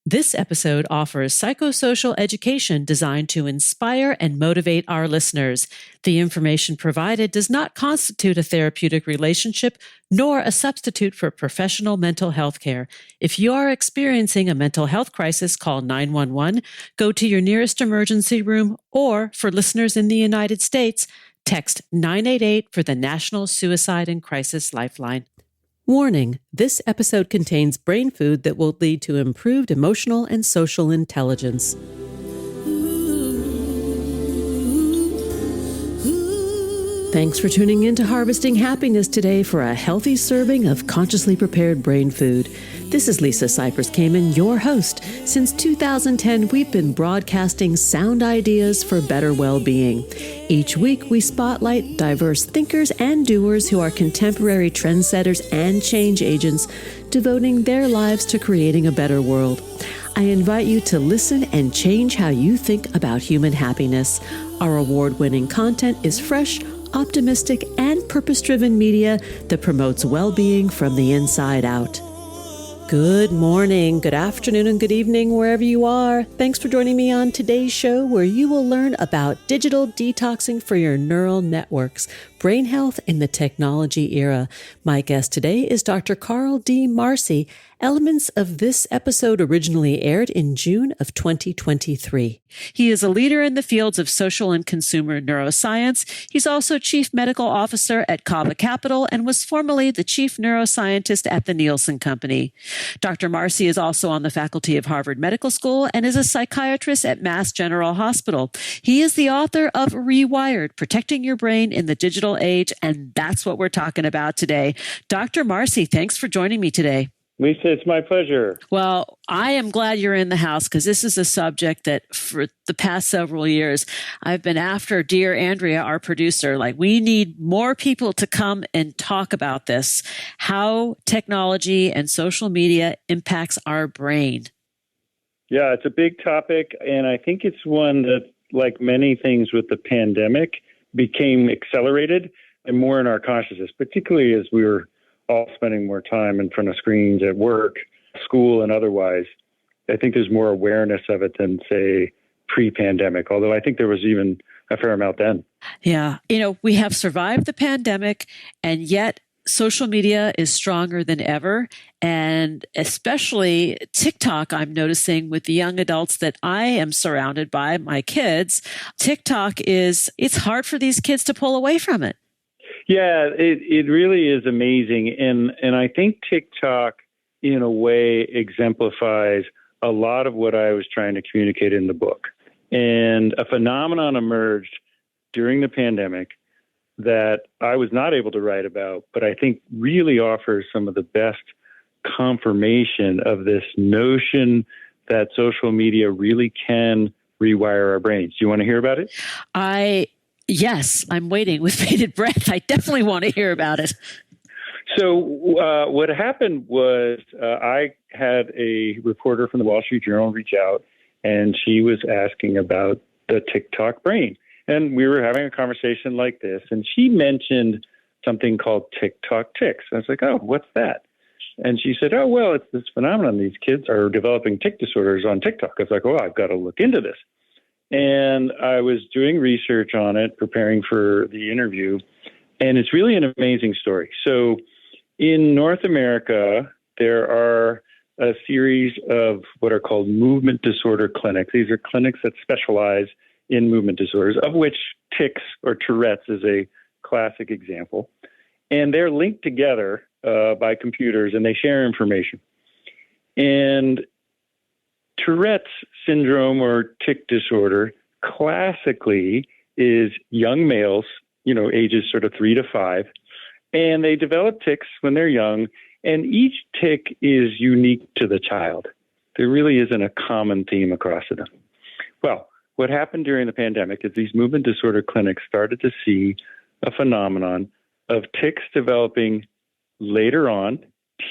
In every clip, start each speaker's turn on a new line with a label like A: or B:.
A: This episode offers psychosocial education designed to inspire and motivate our listeners. The information provided does not constitute a therapeutic relationship nor a substitute for professional mental health care. If you are experiencing a mental health crisis, call 911, go to your nearest emergency room, or for listeners in the United States, text 988 for the National Suicide and Crisis Lifeline. Warning, this episode contains brain food that will lead to improved emotional and social intelligence. Thanks for tuning in to Harvesting Happiness today for a healthy serving of consciously prepared brain food. This is Lisa Cypers Kamen, your host. Since 2010, we've been broadcasting sound ideas for better well-being. Each week, we spotlight diverse thinkers and doers who are contemporary trendsetters and change agents, devoting their lives to creating a better world. I invite you to listen and change how you think about human happiness. Our award-winning content is fresh, optimistic, and purpose-driven media that promotes well-being from the inside out. Good morning, good afternoon, and good evening, wherever you are. Thanks for joining me on today's show, where you will learn about digital detoxing for your neural networks, brain health in the technology era. My guest today is Dr. Carl D. Marci. Elements of this episode originally aired in June of 2023. He is a leader in the fields of social and consumer neuroscience. He's also chief medical officer at Kava Capital and was formerly the chief neuroscientist at the Nielsen Company. Dr. Marci is also on the faculty of Harvard Medical School and is a psychiatrist at Mass General Hospital. He is the author of REWIRED, Protecting Your Brain in the Digital Age, and that's what we're talking about today. Dr. Marci, thanks for joining me today.
B: Lisa, it's my pleasure.
A: Well, I am glad you're in the house because this is a subject that for the past several years, I've been after dear Andrea, our producer, like we need more people to come and talk about this, how technology and social media impacts our brain.
B: Yeah, it's a big topic. And I think it's one that, like many things with the pandemic, became accelerated and more in our consciousness, particularly as we were all spending more time in front of screens at work, school, and otherwise. I think there's more awareness of it than, say, pre-pandemic, although I think there was even a fair amount then.
A: Yeah. We have survived the pandemic, and yet social media is stronger than ever. And especially TikTok, I'm noticing with the young adults that I am surrounded by, my kids, TikTok it's hard for these kids to pull away from it.
B: Yeah, it really is amazing. And I think TikTok, in a way, exemplifies a lot of what I was trying to communicate in the book. And a phenomenon emerged during the pandemic that I was not able to write about, but I think really offers some of the best confirmation of this notion that social media really can rewire our brains. Do you want to hear about it?
A: Yes, I'm waiting with bated breath. I definitely want to hear about it.
B: So what happened was I had a reporter from the Wall Street Journal reach out, and she was asking about the TikTok brain. And we were having a conversation like this, and she mentioned something called TikTok tics. I was like, oh, what's that? And she said, oh, well, it's this phenomenon. These kids are developing tic disorders on TikTok. I was like, oh, I've got to look into this. And I was doing research on it, preparing for the interview, and it's really an amazing story. So in North America, there are a series of what are called movement disorder clinics. These are clinics that specialize in movement disorders, of which tics or Tourette's is a classic example. And they're linked together by computers, and they share information. And Tourette's syndrome or tic disorder classically is young males, ages sort of 3 to 5, and they develop tics when they're young, and each tic is unique to the child. There really isn't a common theme across it. Well, what happened during the pandemic is these movement disorder clinics started to see a phenomenon of tics developing later on,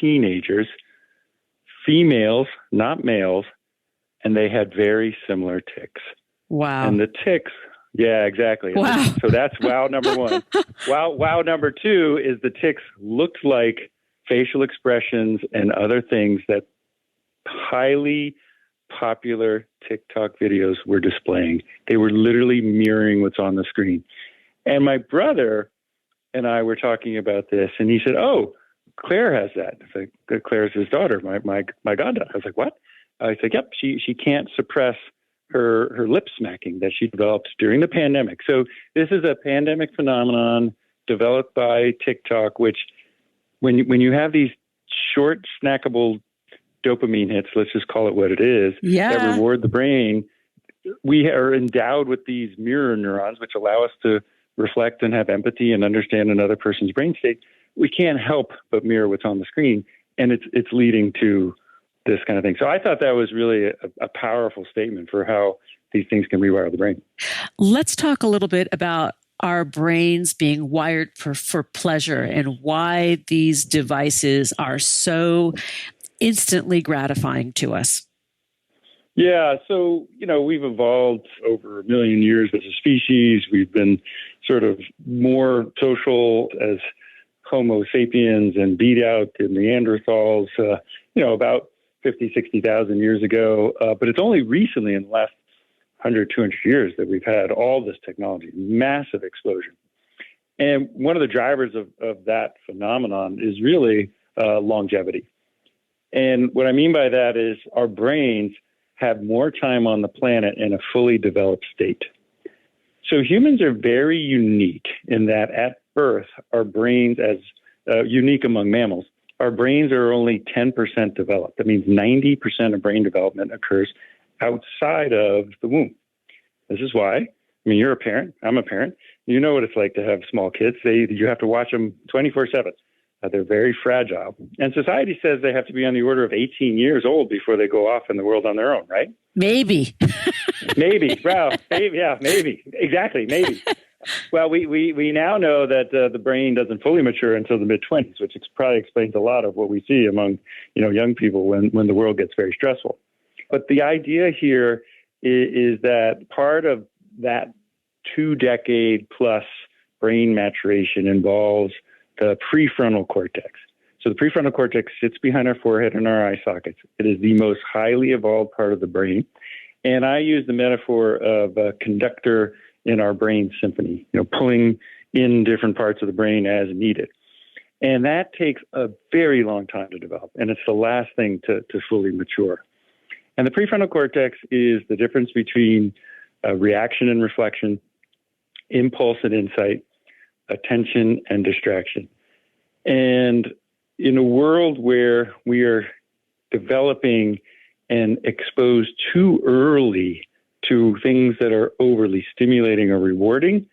B: teenagers, females, not males, and they had very similar tics.
A: Wow.
B: And the tics, yeah, exactly.
A: Wow.
B: So that's wow number one. Wow number two is the tics looked like facial expressions and other things that highly popular TikTok videos were displaying. They were literally mirroring what's on the screen. And my brother and I were talking about this, and he said, "Oh, Claire has that." I was like, "Claire's his daughter, my goddaughter." I was like, "What?" I said, "Yep, she can't suppress her lip smacking that she developed during the pandemic." So this is a pandemic phenomenon developed by TikTok, which when you have these short snackable dopamine hits, let's just call it what it is, that reward the brain, we are endowed with these mirror neurons, which allow us to reflect and have empathy and understand another person's brain state. We can't help but mirror what's on the screen, and it's leading to this kind of thing. So I thought that was really a powerful statement for how these things can rewire the brain.
A: Let's talk a little bit about our brains being wired for pleasure and why these devices are so instantly gratifying to us.
B: Yeah, so, we've evolved over 1 million years as a species. We've been sort of more social as Homo sapiens and beat out the Neanderthals, about 50, 60,000 years ago. But it's only recently in the last 100, 200 years that we've had all this technology, massive explosion. And one of the drivers of that phenomenon is really longevity. And what I mean by that is our brains have more time on the planet in a fully developed state. So humans are very unique in that at birth, our brains, as unique among mammals, our brains are only 10% developed. That means 90% of brain development occurs outside of the womb. This is why, you're a parent, I'm a parent. You know what it's like to have small kids. You have to watch them 24/7. They're very fragile. And society says they have to be on the order of 18 years old before they go off in the world on their own, right?
A: Maybe.
B: Maybe. Well, maybe, yeah, maybe. Exactly, maybe. Well, we now know that the brain doesn't fully mature until the mid-20s, which probably explains a lot of what we see among young people when the world gets very stressful. But the idea here is that part of that 2-decade plus brain maturation involves the prefrontal cortex. So the prefrontal cortex sits behind our forehead and our eye sockets. It is the most highly evolved part of the brain. And I use the metaphor of a conductor in our brain symphony, pulling in different parts of the brain as needed. And that takes a very long time to develop. And it's the last thing to fully mature. And the prefrontal cortex is the difference between reaction and reflection, impulse and insight, attention and distraction. And in a world where we are developing and exposed too early to things that are overly stimulating or rewarding,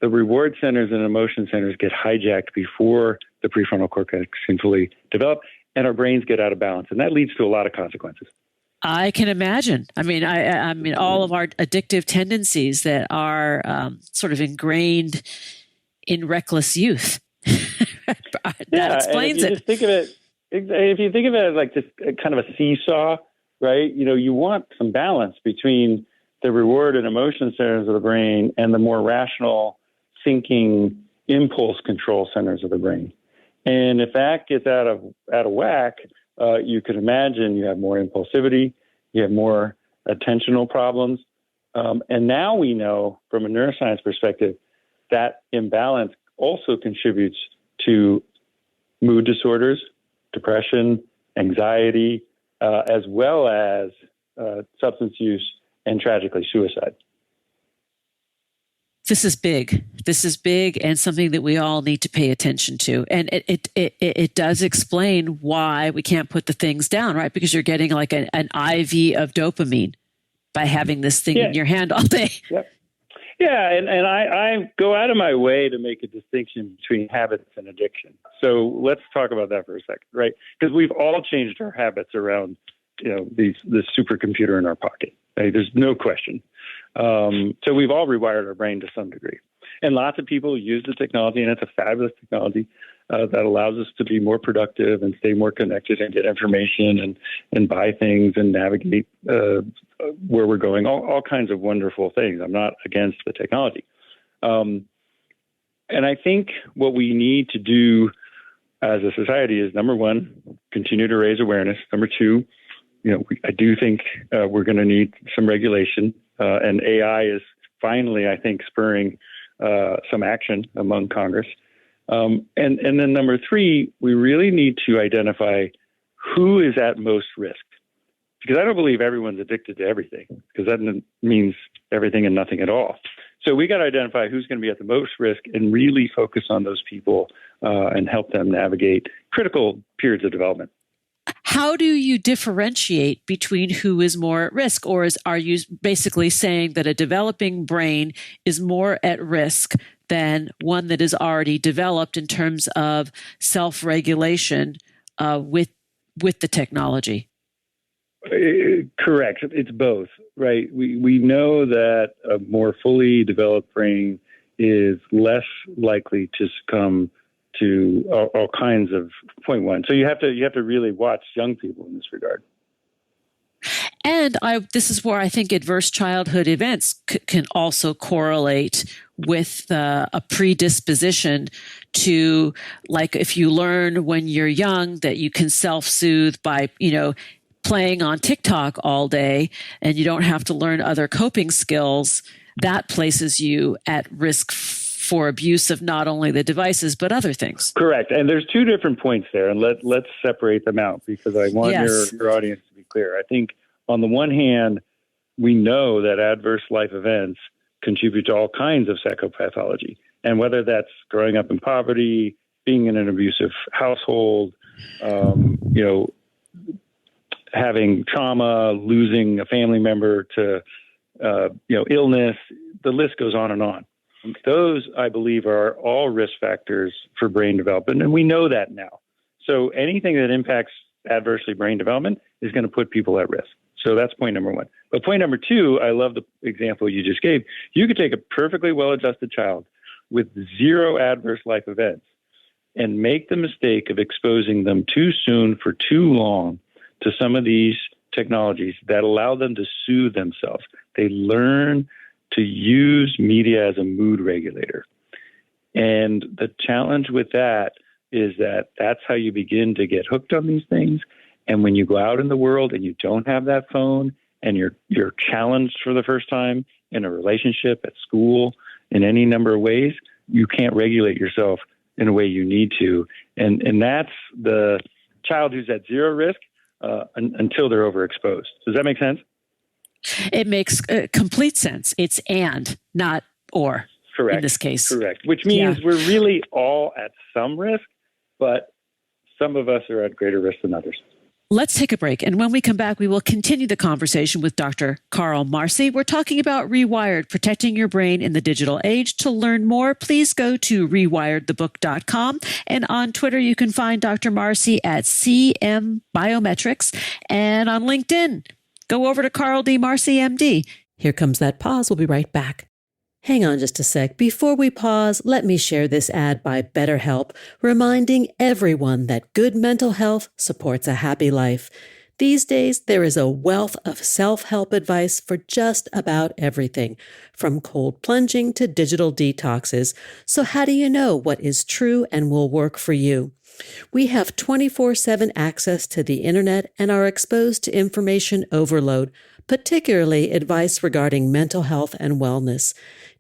B: the reward centers and emotion centers get hijacked before the prefrontal cortex can fully develop, and our brains get out of balance. And that leads to a lot of consequences.
A: I can imagine. I mean, all of our addictive tendencies that are sort of ingrained in reckless youth. That explains it.
B: If you think of it like just kind of a seesaw, right? You want some balance between the reward and emotion centers of the brain and the more rational thinking impulse control centers of the brain. And if that gets out of whack, you could imagine you have more impulsivity, you have more attentional problems. And now we know from a neuroscience perspective that imbalance also contributes to mood disorders, depression, anxiety, as well as substance use and tragically suicide.
A: This is big. This is big and something that we all need to pay attention to. And it does explain why we can't put the things down, right? Because you're getting like an IV of dopamine by having this thing in your hand all day.
B: Yep. Yeah, and I go out of my way to make a distinction between habits and addiction. So let's talk about that for a second, right? Because we've all changed our habits around, this supercomputer in our pocket. Right? There's no question. So we've all rewired our brain to some degree. And lots of people use the technology, and it's a fabulous technology that allows us to be more productive and stay more connected and get information and buy things and navigate where we're going, all kinds of wonderful things. I'm not against the technology. And I think what we need to do as a society is, number one, continue to raise awareness. Number two, I do think we're going to need some regulation, and AI is finally, I think, spurring some action among Congress. And then number three, we really need to identify who is at most risk. Because I don't believe everyone's addicted to everything, because that means everything and nothing at all. So we got to identify who's going to be at the most risk and really focus on those people and help them navigate critical periods of development.
A: How do you differentiate between who is more at risk? Or are you basically saying that a developing brain is more at risk than one that is already developed in terms of self-regulation with the technology?
B: Correct. It's both, right? We know that a more fully developed brain is less likely to succumb to all kinds of point one. So you have to really watch young people in this regard.
A: And this is where I think adverse childhood events can also correlate with a predisposition to, like, if you learn when you're young that you can self-soothe by, playing on TikTok all day and you don't have to learn other coping skills, that places you at risk for abuse of not only the devices, but other things.
B: Correct. And there's two different points there, and let's separate them out, because I want your audience to be clear. I think on the one hand, we know that adverse life events contribute to all kinds of psychopathology. And whether that's growing up in poverty, being in an abusive household, having trauma, losing a family member to, illness, the list goes on and on. Those, I believe, are all risk factors for brain development, and we know that now. So anything that impacts adversely brain development is going to put people at risk. So that's point number one. But point number two, I love the example you just gave. You could take a perfectly well-adjusted child with zero adverse life events and make the mistake of exposing them too soon for too long to some of these technologies that allow them to soothe themselves. They learn to use media as a mood regulator. And the challenge with that is that that's how you begin to get hooked on these things. And when you go out in the world and you don't have that phone and you're challenged for the first time in a relationship, at school, in any number of ways, you can't regulate yourself in a way you need to. And that's the child who's at zero risk until they're overexposed. Does that make sense?
A: It makes complete sense. It's and, not or.
B: Correct.
A: In this case.
B: Correct. Which means we're really all at some risk, but some of us are at greater risk than others.
A: Let's take a break. And when we come back, we will continue the conversation with Dr. Carl Marci. We're talking about Rewired, protecting your brain in the digital age. To learn more, please go to rewiredthebook.com. And on Twitter, you can find Dr. Marci at CM Biometrics. And on LinkedIn, go over to Carl D. Marci, MD. Here comes that pause. We'll be right back. Hang on just a sec. Before we pause, let me share this ad by BetterHelp, reminding everyone that good mental health supports a happy life. These days, there is a wealth of self-help advice for just about everything, from cold plunging to digital detoxes. So how do you know what is true and will work for you? We have 24/7 access to the internet and are exposed to information overload, particularly advice regarding mental health and wellness.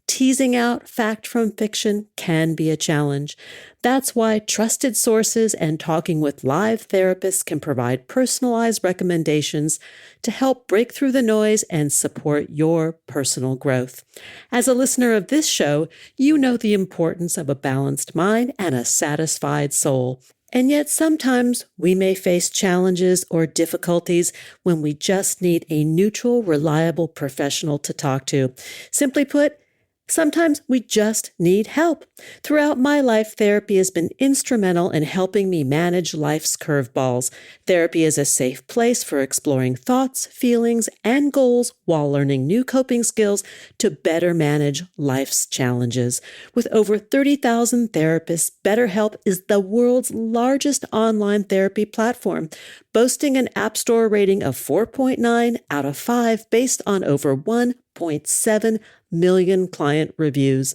A: Teasing out fact from fiction can be a challenge. That's why trusted sources and talking with live therapists can provide personalized recommendations to help break through the noise and support your personal growth. As a listener of this show, you know the importance of a balanced mind and a satisfied soul. And yet sometimes we may face challenges or difficulties when we just need a neutral, reliable professional to talk to. Simply put, sometimes we just need help. Throughout my life, therapy has been instrumental in helping me manage life's curveballs. Therapy is a safe place for exploring thoughts, feelings, and goals while learning new coping skills to better manage life's challenges. With over 30,000 therapists, BetterHelp is the world's largest online therapy platform, boasting an App Store rating of 4.9 out of 5 based on over 1.7 million client reviews.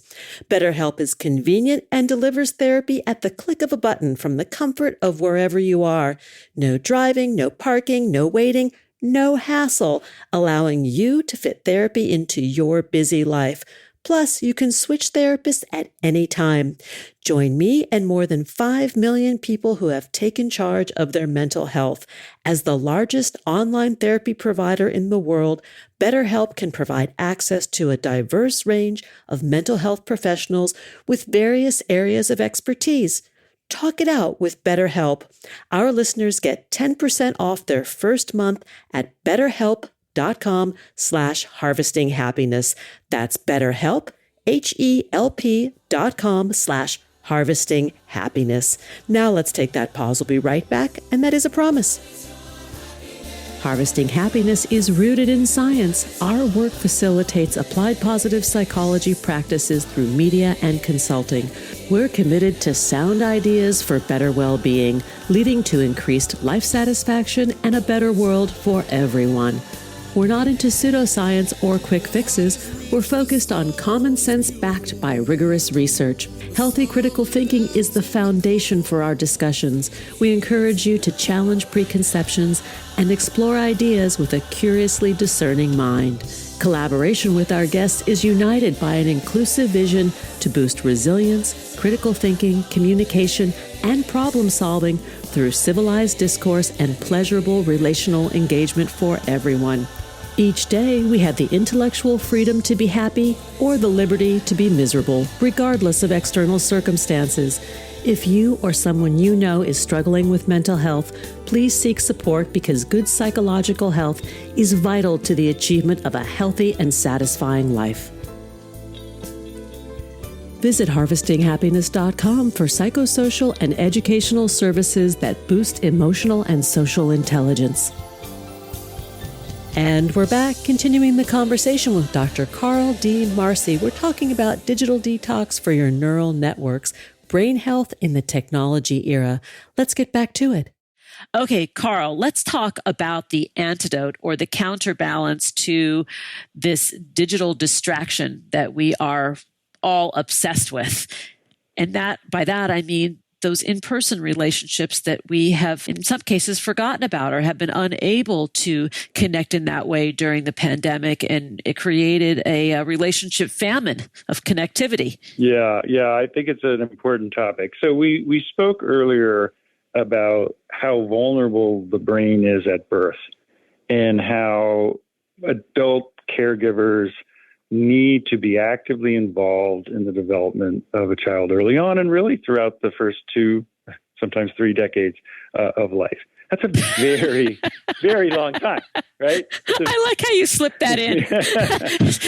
A: BetterHelp is convenient and delivers therapy at the click of a button from the comfort of wherever you are. No driving, no parking, no waiting, no hassle, allowing you to fit therapy into your busy life. Plus, you can switch therapists at any time. Join me and more than 5 million people who have taken charge of their mental health. As the largest online therapy provider in the world, BetterHelp can provide access to a diverse range of mental health professionals with various areas of expertise. Talk it out with BetterHelp. Our listeners get 10% off their first month at BetterHelp.com/harvestinghappiness. That's BetterHelp, HELP.com/harvestinghappiness. Now let's take that pause. We'll be right back, and that is a promise. Harvesting Happiness is rooted in science. Our work facilitates applied positive psychology practices through media and consulting. We're committed to sound ideas for better well-being, leading to increased life satisfaction and a better world for everyone. We're not into pseudoscience or quick fixes. We're focused on common sense backed by rigorous research. Healthy critical thinking is the foundation for our discussions. We encourage you to challenge preconceptions and explore ideas with a curiously discerning mind. Collaboration with our guests is united by an inclusive vision to boost resilience, critical thinking, communication, and problem solving through civilized discourse and pleasurable relational engagement for everyone. Each day, we have the intellectual freedom to be happy or the liberty to be miserable, regardless of external circumstances. If you or someone you know is struggling with mental health, please seek support because good psychological health is vital to the achievement of a healthy and satisfying life. Visit harvestinghappiness.com for psychosocial and educational services that boost emotional and social intelligence. And we're back, continuing the conversation with Dr. Carl D. Marci. We're talking about digital detox for your neural networks, brain health in the technology era. Let's get back to it. Okay, Carl, let's talk about the antidote or the counterbalance to this digital distraction that we are all obsessed with. And by that, I mean those in-person relationships that we have in some cases forgotten about or have been unable to connect in that way during the pandemic. And it created a relationship famine of connectivity. Yeah,
B: I think it's an important topic. So we spoke earlier about how vulnerable the brain is at birth and how adult caregivers need to be actively involved in the development of a child early on and really throughout the first 2, sometimes 3 decades of life. That's a very, very long time, right?
A: I like how you slipped that in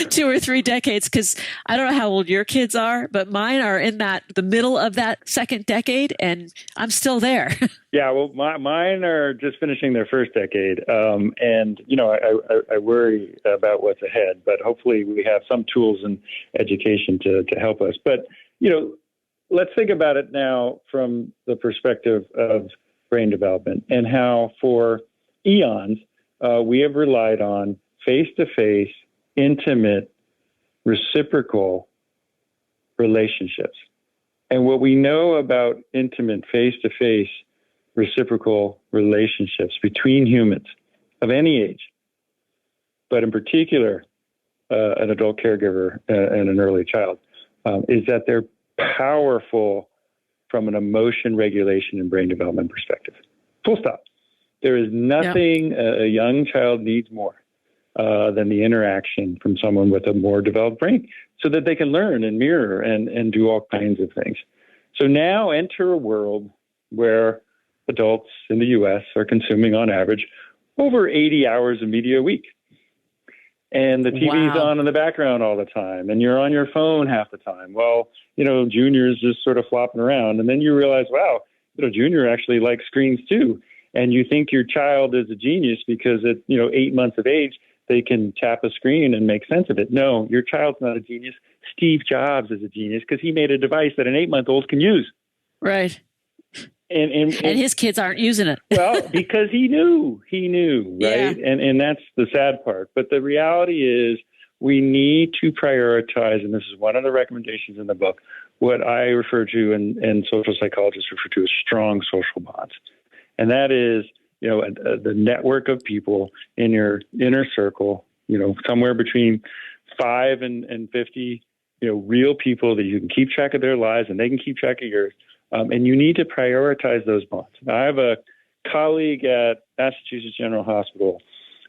A: 2 or 3 decades, because I don't know how old your kids are, but mine are in the middle of that second decade, and I'm still there.
B: Yeah, well, mine are just finishing their first decade, and I worry about what's ahead. But hopefully, we have some tools and education to help us. But let's think about it now from the perspective of brain development and how for eons we have relied on face-to-face, intimate, reciprocal relationships. And what we know about intimate, face-to-face, reciprocal relationships between humans of any age, but in particular an adult caregiver and an early child, is that they're powerful from an emotion regulation and brain development perspective. Full stop. There is nothing a young child needs more than the interaction from someone with a more developed brain so that they can learn and mirror and do all kinds of things. So now enter a world where adults in the U.S. are consuming on average over 80 hours of media a week. And the TV's on in the background all the time, and you're on your phone half the time. Well, Junior's just sort of flopping around, and then you realize, wow, Junior actually likes screens too. And you think your child is a genius because at 8 months of age, they can tap a screen and make sense of it. No, your child's not a genius. Steve Jobs is a genius because he made a device that an 8-month-old can use.
A: Right.
B: And
A: his kids aren't using it.
B: Well, because he knew, right? Yeah. And that's the sad part. But the reality is we need to prioritize, and this is one of the recommendations in the book, what I refer to and social psychologists refer to as strong social bonds. And that is the network of people in your inner circle, somewhere between 5 and 50, real people that you can keep track of their lives and they can keep track of yours. And you need to prioritize those bonds. I have a colleague at Massachusetts General Hospital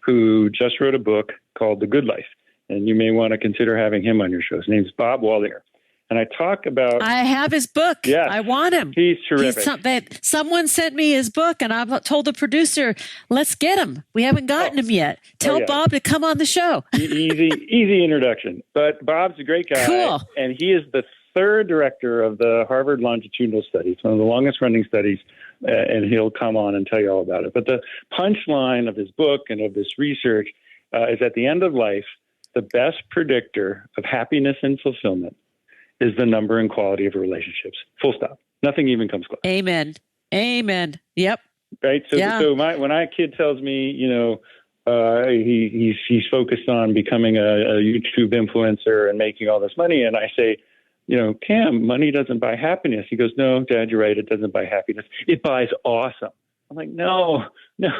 B: who just wrote a book called The Good Life. And you may want to consider having him on your show. His name's Bob Waldinger. And I talk about...
A: I have his book.
B: Yes,
A: I want him.
B: He's terrific.
A: Someone sent me his book, and I've told the producer, let's get him. We haven't gotten him yet. Tell Bob to come on the show.
B: Easy introduction. But Bob's a great guy.
A: Cool.
B: And he is the third director of the Harvard Longitudinal Study. It's one of the longest running studies, and he'll come on and tell you all about it. But the punchline of his book and of this research is at the end of life, the best predictor of happiness and fulfillment is the number and quality of relationships. Full stop. Nothing even comes close.
A: Amen. Yep.
B: Right. So when my kid tells me, he's focused on becoming a YouTube influencer and making all this money, and I say, Cam, money doesn't buy happiness. He goes, no, Dad, you're right. It doesn't buy happiness. It buys awesome. I'm like, no, they're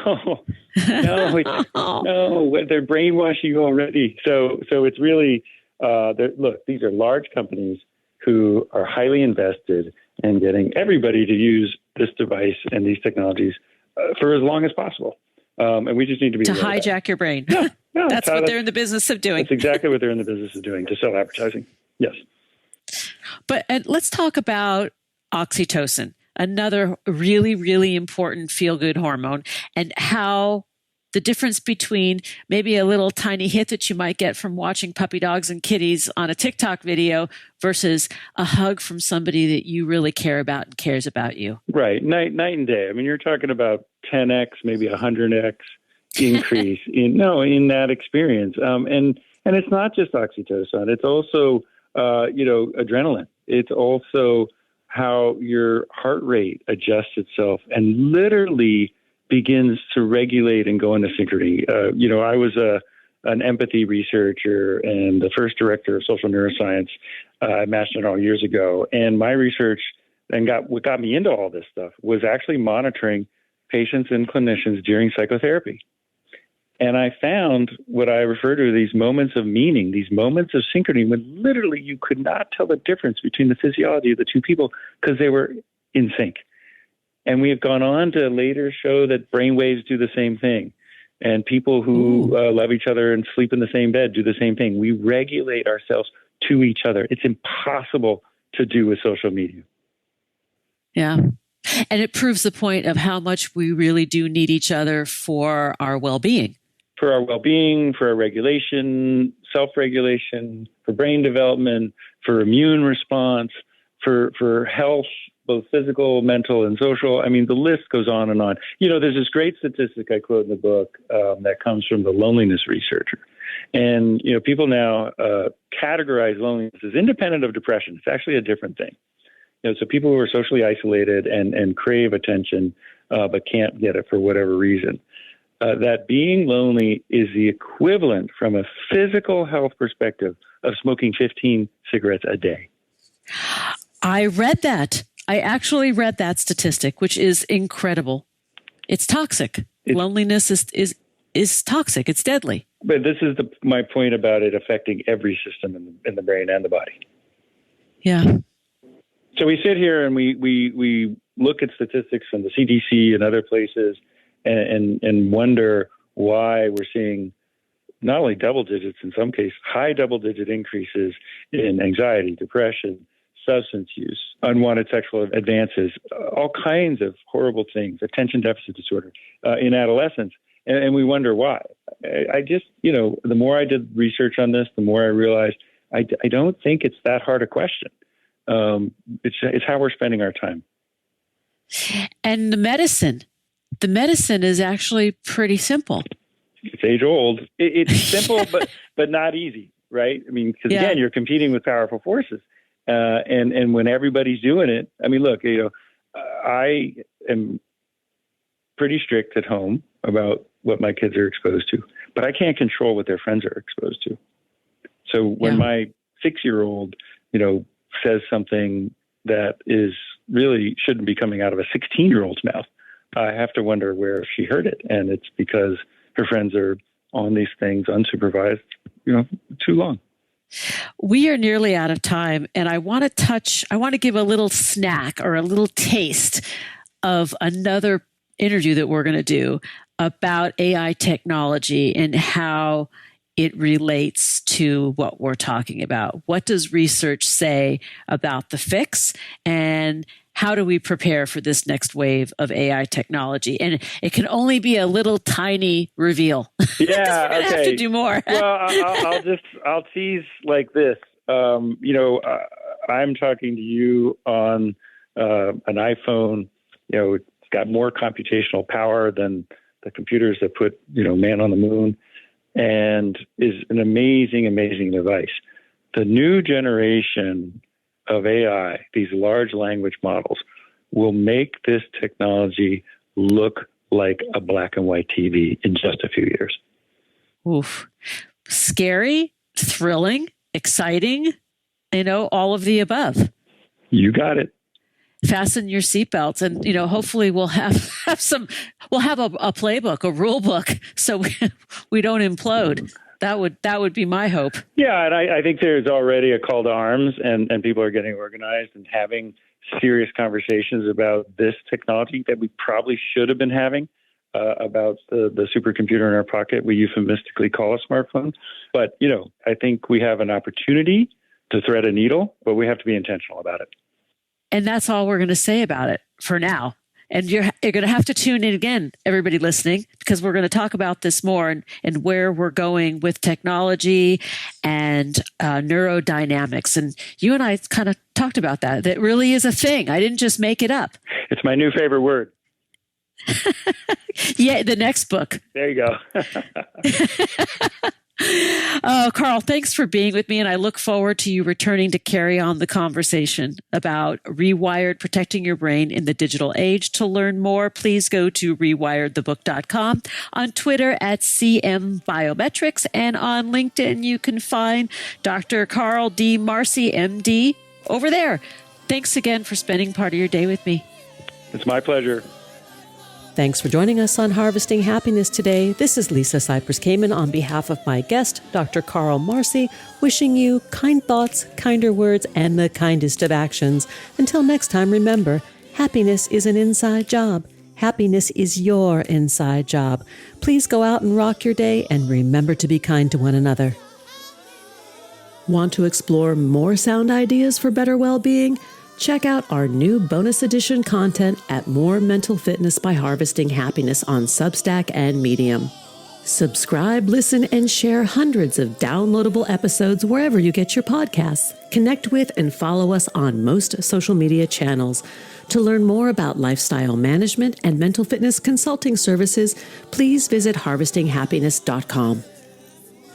B: brainwashing you already. So it's really, look, these are large companies who are highly invested in getting everybody to use this device and these technologies for as long as possible. And we just need to be...
A: To hijack your brain.
B: Yeah,
A: that's what they're in the business of doing.
B: That's exactly what they're in the business of doing, to sell advertising. Yes.
A: But let's talk about oxytocin, another really, really important feel-good hormone, and how the difference between maybe a little tiny hit that you might get from watching puppy dogs and kitties on a TikTok video versus a hug from somebody that you really care about and cares about you.
B: Right. Night and day. I mean, you're talking about 10x, maybe 100x increase in that experience. And it's not just oxytocin. It's also, adrenaline. It's also how your heart rate adjusts itself and literally begins to regulate and go into synchrony. I was an empathy researcher and the first director of social neuroscience at Mass General years ago. And my research and what got me into all this stuff was actually monitoring patients and clinicians during psychotherapy. And I found what I refer to as these moments of meaning, these moments of synchrony, when literally you could not tell the difference between the physiology of the two people because they were in sync. And we have gone on to later show that brainwaves do the same thing. And people who love each other and sleep in the same bed do the same thing. We regulate ourselves to each other. It's impossible to do with social media.
A: Yeah. And it proves the point of how much we really do need each other for our well-being.
B: For our well-being, for our regulation, self-regulation, for brain development, for immune response, for health, both physical, mental, and social. I mean, the list goes on and on. There's this great statistic I quote in the book that comes from the loneliness researcher. And, people now categorize loneliness as independent of depression. It's actually a different thing. So people who are socially isolated and crave attention but can't get it for whatever reason. That being lonely is the equivalent from a physical health perspective of smoking 15 cigarettes a day.
A: I read that. I actually read that statistic, which is incredible. It's toxic. Loneliness is toxic. It's deadly.
B: But this is my point about it affecting every system in the brain and the body.
A: Yeah.
B: So we sit here and we look at statistics from the CDC and other places and wonder why we're seeing not only double digits, in some cases, high double-digit increases in anxiety, depression, substance use, unwanted sexual advances, all kinds of horrible things, attention deficit disorder in adolescents. And we wonder why. I just, the more I did research on this, the more I realized I don't think it's that hard a question. It's how we're spending our time.
A: And the medicine is actually pretty simple.
B: It's age old. It's simple, but not easy, right? I mean, because again, you're competing with powerful forces. And when everybody's doing it, I mean, look, I am pretty strict at home about what my kids are exposed to, but I can't control what their friends are exposed to. So when my 6-year-old, says something that is really shouldn't be coming out of a 16-year-old's mouth, I have to wonder where she heard it. And it's because her friends are on these things unsupervised, too long.
A: We are nearly out of time, and I want to give a little snack or a little taste of another interview that we're going to do about AI technology and how it relates to what we're talking about. What does research say about the fix, and how do we prepare for this next wave of AI technology? And it can only be a little tiny reveal.
B: Yeah,
A: we're gonna have to do more.
B: Well, I'll tease like this. I'm talking to you on an iPhone. It's got more computational power than the computers that put man on the moon, and is an amazing, amazing device. The new generation of AI, these large language models, will make this technology look like a black and white TV in just a few years.
A: Oof. Scary, thrilling, exciting, all of the above.
B: You got it.
A: Fasten your seatbelts, and hopefully we'll have a playbook, a rule book, so we don't implode. That would be my hope.
B: Yeah, and I think there's already a call to arms, and people are getting organized and having serious conversations about this technology that we probably should have been having about the supercomputer in our pocket we euphemistically call a smartphone. But, I think we have an opportunity to thread a needle, but we have to be intentional about it.
A: And that's all we're going to say about it for now. And you're going to have to tune in again, everybody listening, because we're going to talk about this more and where we're going with technology and neurodynamics. And you and I kind of talked about that. That really is a thing. I didn't just make it up.
B: It's my new favorite word.
A: Yeah, the next book.
B: There you go.
A: Oh, Carl, thanks for being with me. And I look forward to you returning to carry on the conversation about Rewired, protecting your brain in the digital age. To learn more, please go to rewiredthebook.com, on Twitter at CM Biometrics, and on LinkedIn, you can find Dr. Carl D. Marci, MD, over there. Thanks again for spending part of your day with me.
B: It's my pleasure.
A: Thanks for joining us on Harvesting Happiness today. This is Lisa Cypers Kamen on behalf of my guest, Dr. Carl Marci, wishing you kind thoughts, kinder words, and the kindest of actions. Until next time, remember, happiness is an inside job. Happiness is your inside job. Please go out and rock your day, and remember to be kind to one another. Want to explore more sound ideas for better well-being? Check out our new bonus edition content at More Mental Fitness by Harvesting Happiness on Substack and Medium. Subscribe, listen, and share hundreds of downloadable episodes wherever you get your podcasts. Connect with and follow us on most social media channels. To learn more about lifestyle management and mental fitness consulting services, please visit harvestinghappiness.com.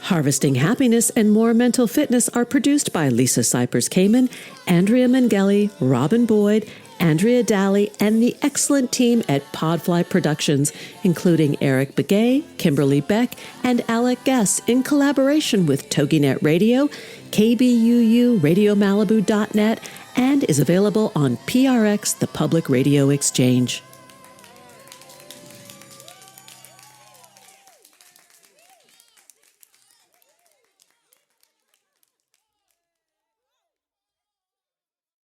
A: Harvesting Happiness and More Mental Fitness are produced by Lisa Cypers Kamen, Andrea Mengele, Robin Boyd, Andrea Daly, and the excellent team at Podfly Productions, including Eric Begay, Kimberly Beck, and Alec Guess, in collaboration with TogiNet Radio, KBUU, RadioMalibu.net, and is available on PRX, the Public Radio Exchange.